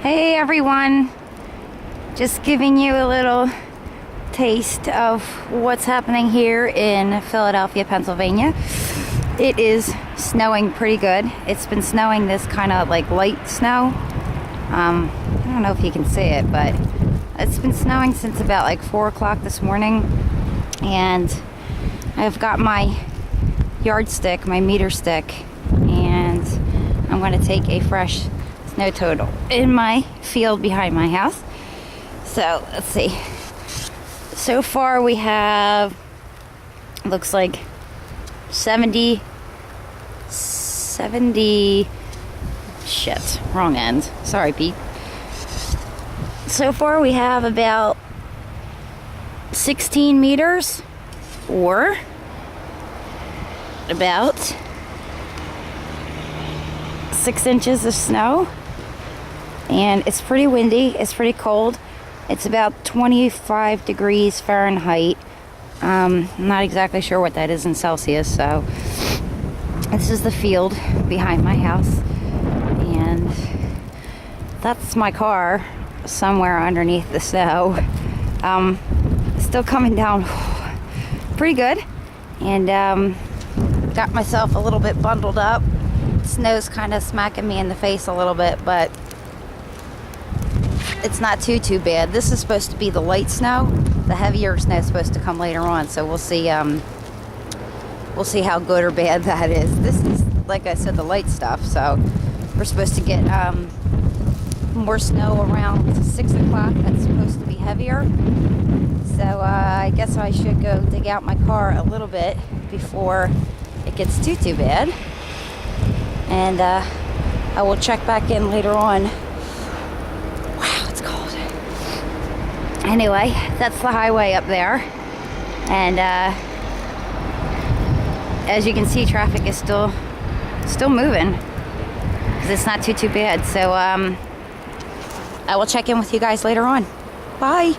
Hey everyone, just giving you a little taste of what's happening here in Philadelphia, Pennsylvania. It is snowing pretty good. It's been snowing this kind of like light snow. I don't know if you can see it, but it's been snowing since about like 4 o'clock this morning. And I've got my yardstick, my meter stick, and I'm going to take a fresh snow total in my field behind my house. So let's see. So far we have, looks like 70, shit, wrong end. Sorry, Pete. So far we have about 16 meters, or about 6 inches of snow. And it's pretty windy, it's pretty cold. It's about 25 degrees Fahrenheit. I'm not exactly sure what that is in Celsius. So this is the field behind my house, and that's my car somewhere underneath the snow. Still coming down pretty good, and got myself a little bit bundled up. Snow's kind of smacking me in the face a little bit, but it's not too bad. This is supposed to be the light snow. The heavier snow is supposed to come later on, so we'll see how good or bad that is. This is, like I said, the light stuff, so we're supposed to get more snow around 6 o'clock. That's supposed to be heavier. So I guess I should go dig out my car a little bit before it gets too bad. And I will check back in later on. Wow, it's cold. Anyway, that's the highway up there. And as you can see, traffic is still moving, because it's not too bad. So I will check in with you guys later on. Bye.